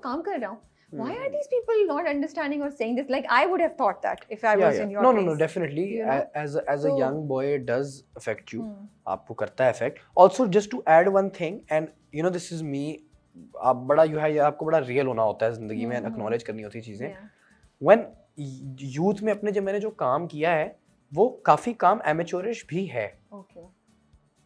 काम कर रहा हूँ. Why are these people not understanding or saying this? Like I would have thought that if I was in your no, place. No, definitely. You know? As a young boy, it does affect you. आपको करता है affect. Also, just to add one thing, and you know, this is me. आप बड़ा आपको बड़ा real होना होता है जिंदगी में, acknowledge करनी होती है चीजें. When youth में अपने जब मैंने जो काम किया है, वो काफी काम amateurish भी है. Okay.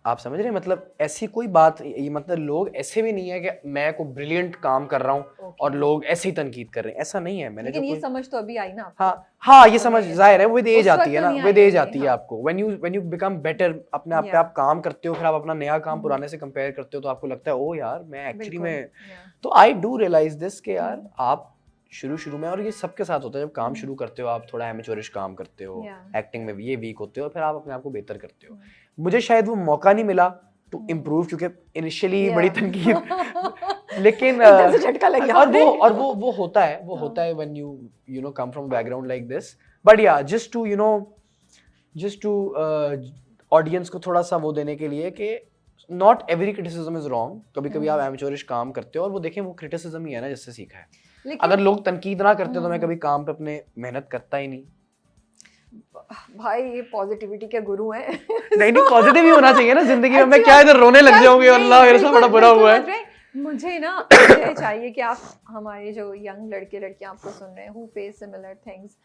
आप समझ रहे हैं, मतलब ऐसी कोई बात, ये मतलब लोग ऐसे भी नहीं है कि मैं को ब्रिलियंट काम कर रहा हूँ और लोग ऐसे ही तनकीद कर रहे हैं, ऐसा नहीं है. मैंने लेकिन ये समझ तो अभी आई ना आपको. हाँ ये समझ जाहिर है, विद एज आती है ना, विद एज आती है हाँ. आपको. when you become better, अपने आप पे आप काम करते हो, फिर आप अपना नया काम पुराने से कंपेयर करते हो, तो आपको लगता है ओ यार मैं एक्चुअली में, तो आई डू रियलाइज दिस कि यार आप शुरू में, और ये सबके साथ होता है, जब काम शुरू करते हो आप थोड़ा एमेचोरिश काम करते हो, एक्टिंग में भी ये वीक होते हो, फिर आप अपने आप को बेहतर करते हो. मुझे शायद वो मौका नहीं मिला टू इम्प्रूव, क्योंकि इनिशियली बड़ी तनकीद, लेकिन झटका लग गया. और वो होता है when you know come from background like this. But या जस्ट टू ऑडियंस को थोड़ा सा वो देने के लिए कि not every criticism is wrong. कभी आप एमेचोरिश काम करते हो और वो देखें, वो क्रिटिसिज्म ही है ना जिससे सीखा है. अगर लोग तनकीद ना करते तो मैं कभी काम पे अपने मेहनत करता ही नहीं. भाई ये पॉजिटिविटी के गुरु हैं. नहीं पॉजिटिव ही होना चाहिए ना जिंदगी में. मैं क्या इधर रोने लग जाऊंगी, अल्लाह मेरे साथ बड़ा बुरा हुआ है. मुझे चाहिए कि आप हमारे जो यंग लड़के लड़कियां आपको सुन रहे हैं, who face similar things,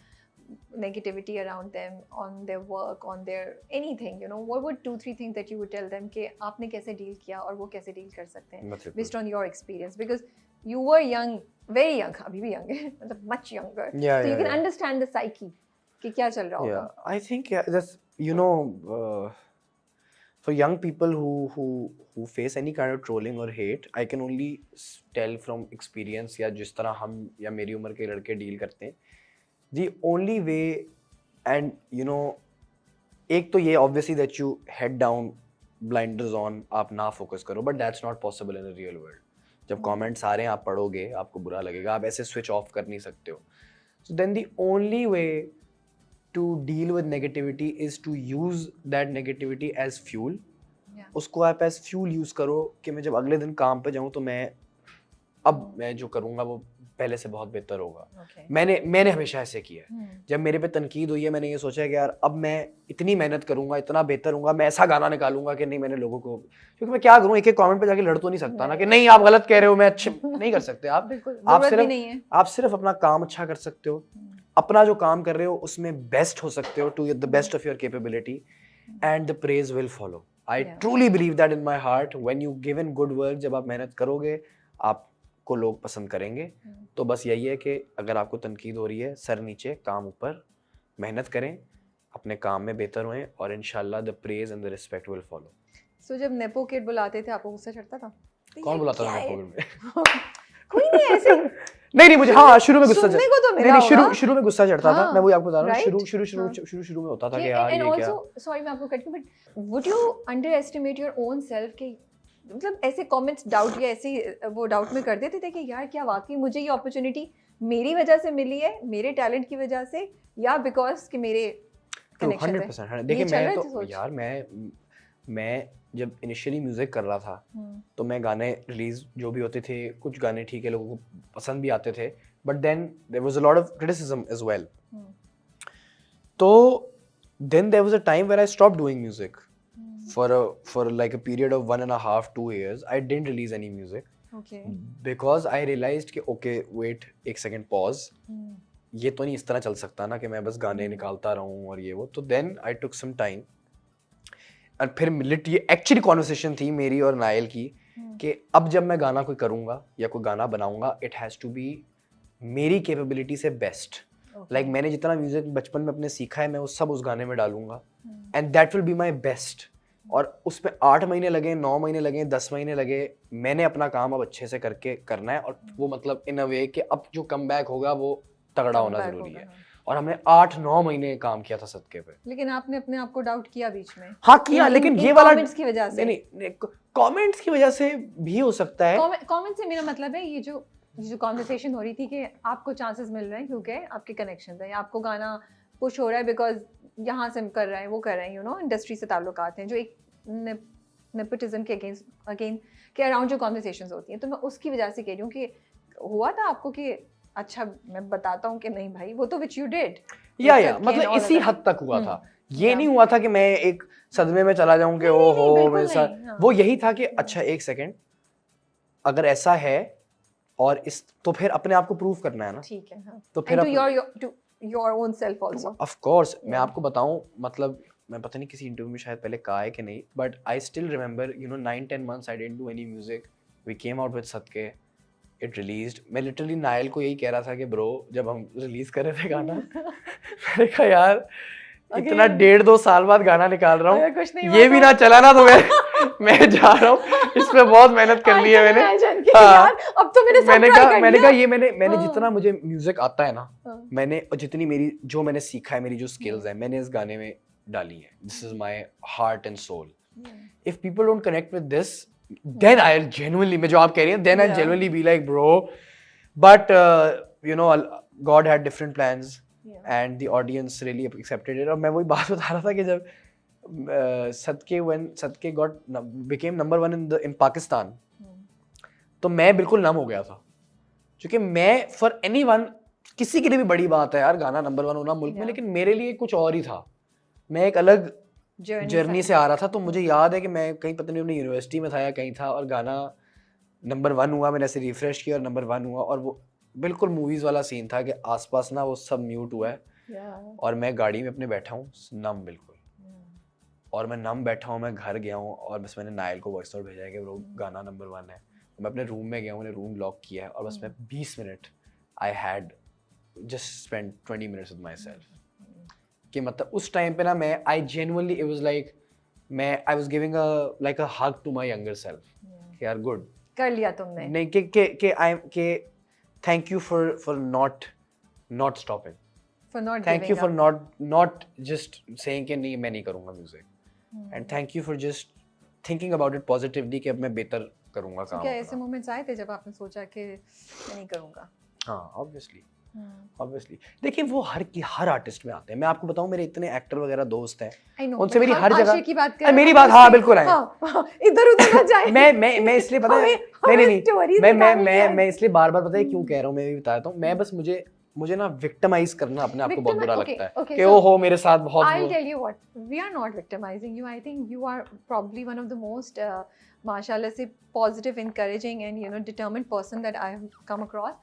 negativity around them, on their work, on their anything, you know, what would 2-3 things that you would tell them कि आपने कैसे डील किया और वो कैसे डील कर सकते हैं based on your experience, because you were young, very young, अभी भी young है, मतलब much younger, so you can understand the psyche कि क्या चल रहा होगा. I think that's, you know, for young people who face any kind of trolling or hate, I can only tell from experience, या जिस तरह हम या मेरी उम्र के लड़के डील करते हैं, the only way, and you know, एक तो ये obviously that you head down, blinders on, आप ना focus करो, but that's not possible in a real world. जब comments आ रहे हैं आप पढ़ोगे, आपको बुरा लगेगा, आप ऐसे switch off कर नहीं सकते हो. So then the only way to deal with negativity is to use that negativity as fuel. उसको आप as fuel use करो कि मैं जब अगले दिन काम पे जाऊँ तो मैं जो करूँगा वो पहले से बहुत बेहतर होगा. मैंने हमेशा ऐसे किया है. जब मेरे पे तनकीद हुई है, मैंने ये सोचा है कि यार अब मैं इतनी मेहनत करूंगा, इतना बेहतर हूँगा, मैं ऐसा गाना निकालूंगा कि नहीं, मैंने लोगों को, क्योंकि मैं क्या करूँ, एक कमेंट पे जाके लड़ तो नहीं सकता ना कि नहीं आप गलत कह रहे हो, मैं अच्छे नहीं कर सकते. आप सिर्फ अपना काम अच्छा कर सकते हो, अपना जो काम कर रहे हो उसमें बेस्ट हो सकते हो, to the best of your capability, and the praise will follow. I truly believe that in my heart. When you give in good work, जब आप मेहनत करोगे आपको लोग पसंद करेंगे. तो बस यही है कि अगर आपको तनकीद हो रही है, सर नीचे काम ऊपर, मेहनत करें, अपने काम में बेहतर होएं, और इंशाल्लाह the praise and the respect will follow. So जब नेपो किड बुलाते थे आपको गुस्सा चढ़ता था? कौन बुलाता था नेपो किड में? कोई नहीं ऐसे. नहीं मुझे शुरू में गुस्सा शुरू में गुस्सा चढ़ता था. मैं वही आपको बता रहा हूँ, शुरू में होता था कि यार ये क्या. सॉरी मैं आपको कट दूं, but would you underestimate your own self कि मतलब ऐसे कमेंट्स डाउट या ऐसे वो डाउट में कर देते थे कि यार क्या वाकई मुझे ये अपॉर्चुनिटी मेरी वजह से मिली है, मेरे टैलेंट की वजह से, या बिकॉज कि मेरे कनेक्शन थे? 100%. देखिए मैं तो यार मैं जब इनिशियली म्यूजिक कर रहा था तो मैं गाने रिलीज जो भी होते थे, कुछ गाने ठीक है लोगों को पसंद भी आते थे, but then there was a lot of criticism as well. तो then there was a time where I stopped doing music for like a period of 1.5-2 years. I didn't release any music. Okay. Because I realized कि okay wait एक second pause. ये तो नहीं इस तरह चल सकता ना कि मैं बस गाने निकालता रहूं और ये वो. तो then I took some time. और फिर ये एक्चुअली कॉन्वर्सेशन थी मेरी और नायल की कि अब जब मैं गाना कोई करूंगा या कोई गाना बनाऊंगा, इट हैज टू बी मेरी कैपेबिलिटी से बेस्ट. लाइक मैंने जितना म्यूजिक बचपन में अपने सीखा है, मैं वो सब उस गाने में डालूंगा, and that will be my best. और उसमें 8 महीने लगे, 9 महीने लगे, 10 महीने लगे, मैंने अपना काम अब अच्छे से करके करना है. और वो मतलब इन अ वे कि अब जो कम बैक होगा वो तगड़ा होना जरूरी है. और हमने 8-9 महीने काम किया था सदके पे. लेकिन आपने अपने आप को डाउट किया बीच में? हाँ किया, लेकिन ये वाला कमेंट्स की वजह से नहीं, कमेंट्स की वजह से भी हो सकता है. कमेंट से मेरा मतलब है ये जो कॉन्वर्सेशन हो रही थी कि आपको चांसेस मिल रहे हैं क्योंकि आपके कनेक्शंस हैं, आपको गाना पुश हो रहा है बिकॉज यहाँ से कर रहे हैं, वो कर रहे हैं, यू नो, इंडस्ट्री से ताल्लुकात हैं जो एक नेपोटिज्म के अगेंस्ट के अराउंड जो कॉन्वर्सेशंस होती हैं. तो मैं उसकी वजह से कह रही हूँ कि हुआ था आपको कि अच्छा मैं बताता हूँ कि नहीं भाई वो तो which you did या मतलब इसी हद तक हुआ था, ये नहीं हुआ था कि मैं एक सदमे में चला जाऊं कि ओ हो मेरे साथ, वो यही था कि अच्छा एक सेकंड, अगर ऐसा है और इस तो फिर अपने आप को प्रूव करना है ना, ठीक है हाँ, तो फिर to your own self also of course मैं आपको बताऊं, मतलब मैं पता नहीं किसी इंटरव्यू में शायद पहले कहा है कि नहीं, but I still remember 9-10 months I didn't do any music, we came out with Sadke, it released, मैं लिटरली नायल को यही कह रहा था कि ब्रो जब हम रिलीज कर रहे थे गाना मैंने कहा यार इतना 1.5-2 साल बाद गाना निकाल रहा हूँ, ये भी ना चला ना तो मैं जा रहा हूँ, इसमें बहुत मेहनत कर ली है मैंने। हाँ, अब तो मैंने कहा ये मैंने जितना मुझे म्यूजिक आता है ना, मैंने जितनी मेरी जो मैंने सीखा है, मेरी जो स्किल्स है मैंने इस गाने में डाली है, this is my heart and soul, if people don't connect with this then I genuinely, मैं जो आप कह रही हैं, then I genuinely be like bro, but God had different plans and the audience really accepted it. और मैं वही बात बता रहा था कि जब सदके became number 1 in Pakistan, तो मैं बिल्कुल नम हो गया था, क्योंकि मैं for anyone, किसी के लिए भी बड़ी बात है यार गाना नंबर 1 होना मुल्क में, लेकिन मेरे लिए कुछ और ही था, मैं एक अलग जर्नी से आ रहा था। तो मुझे याद है कि मैं कहीं पता नहीं अपनी यूनिवर्सिटी में था या कहीं था, और गाना नंबर 1 हुआ, मैंने ऐसे रिफ्रेश किया और नंबर 1 हुआ, और वो बिल्कुल मूवीज वाला सीन था कि आसपास ना वो सब म्यूट हुआ है और मैं गाड़ी में अपने बैठा हूँ नम बिल्कुल, और मैं नम बैठा हूँ, मैं घर गया हूँ और बस मैंने नायल को वॉइस नोट भेजा है कि वो गाना नंबर 1 है, मैं अपने रूम में गया हूँ, मैंने रूम लॉक किया है और बस मैं 20 minute I had just spend 20 minutes with myself, कि मतलब उस टाइम पे ना मैं I genuinely it was like I was giving like a hug to my younger self, यार गुड कर लिया तुमने, नहीं कि thank you for not stopping, for not thank you giving for up. not just saying कि नहीं मैं नहीं करूँगा music, and thank you for just thinking about it positively कि अब मैं बेहतर करूँगा काम। क्या ऐसे मोमेंट्स आए थे जब आपने सोचा कि मैं नहीं करूँगा? हाँ ऑब्वियसली देखिए वो हर आर्टिस्ट में आते हैं, मैं आपको बताऊं मेरे इतने एक्टर वगैरह दोस्त हैं, उनसे मेरी हर जगह की बात कर, मेरी बात हाँ बिल्कुल आए, इधर उधर ना जाए। मैं इसलिए पता है नहीं मैं इसलिए बार पता है क्यों कह रहा हूँ, मैं भी बताता हूँ, मैं बस मुझे ना विक्टिमाइज करना अपने आप को बहुत बुरा लगता है कि ओ हो मेरे साथ बहुत। I'll tell you what, we are not victimizing you. I think you are probably one of the most mashallah से positive, encouraging and determined person that I have come across.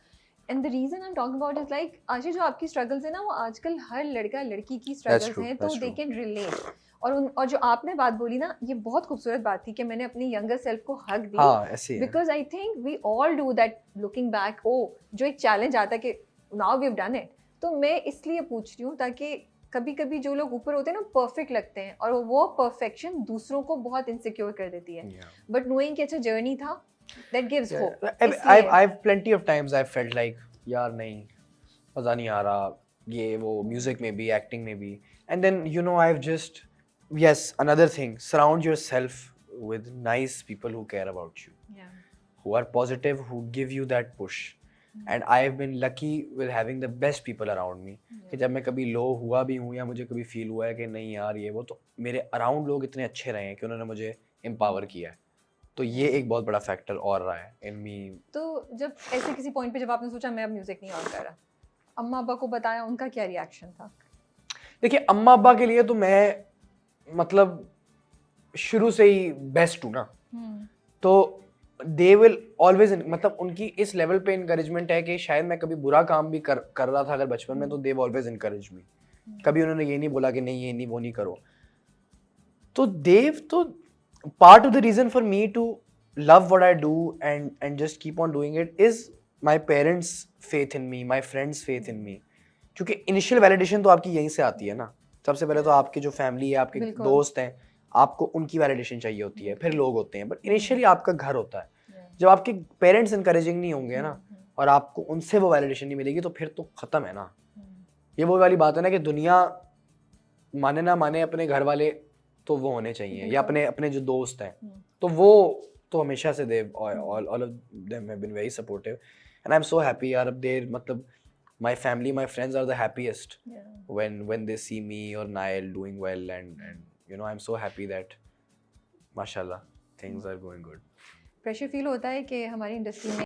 And the reason I'm talking about is like आशीष, जो आपकी struggles है ना, वो आजकल हर लड़का लड़की की struggles हैं, तो they can relate. और जो आपने बात बोली ना, ये बहुत खूबसूरत बात थी कि मैंने अपनी younger self को hug दी. हाँ ऐसी है. Because I think we all do that looking back. जो एक challenge आता है कि now we've done it. तो मैं इसलिए पूछ रही हूँ ताकि कभी-कभी जो लोग ऊपर होते हैं ना perfect लगते हैं, और वो perfection दूसरों को बहुत insecure कर देती है. But knowing कि अच्छा journey था, that gives hope. I've plenty of times I've felt like यार नहीं मजा नहीं आ रहा, ये वो म्यूजिक में भी, एक्टिंग में भी, and then I've just another thing, surround yourself with nice people who care about you, who are positive, who give you that push. And I've been lucky with having the best people around me, कि जब मैं कभी लो हुआ भी हूँ या मुझे कभी फील हुआ है कि नहीं यार ये वो, तो मेरे अराउंड लोग इतने अच्छे रहे हैं कि उन्होंने मुझे एम्पावर किया है, तो ये एक बहुत बड़ा फैक्टर और रहा है इन मी। तो जब ऐसे किसी पॉइंट पे जब आपने सोचा मैं अब म्यूजिक नहीं और कर रहा, अम्मा अब्बा को बताया, उनका क्या रिएक्शन था? देखिए अम्मा अब्बा के लिए तो मैं मतलब शुरू से ही बेस्ट हूँ ना, तो दे विल ऑलवेज, मतलब उनकी इस लेवल पे इनकरेजमेंट है कि शायद मैं कभी बुरा काम भी कर रहा था अगर बचपन में, तो दे ऑलवेज इनकरेज मी, कभी उन्होंने ये नहीं बोला कि नहीं ये नहीं वो नहीं करो। तो देव तो part of the reason for me to love what I do and just keep on doing it is my parents' faith in me, my friends' faith in me. क्योंकि initial validation तो आपकी यहीं से आती है ना, सबसे पहले तो आपके जो फैमिली है, आपके दोस्त हैं, आपको उनकी वैलिडेशन चाहिए होती है, फिर लोग होते हैं, बट इनिशियली आपका घर होता है। जब आपके पेरेंट्स इनकरेजिंग नहीं होंगे ना और आपको उनसे वो वैलिडेशन नहीं मिलेगी, तो फिर तो खत्म है ना। ये वो वाली बात है ना कि दुनिया माने ना माने, अपने घर वाले तो वो होने चाहिए, या अपने जो दोस्त हैं, तो वो तो हमेशा से दे all of them have been very supportive and I'm so happy यार। अब देर मतलब my family, my friends are the happiest when they see me or Nail doing well and I'm so happy that mashallah things are going good. Pressure feel होता है कि हमारी industry में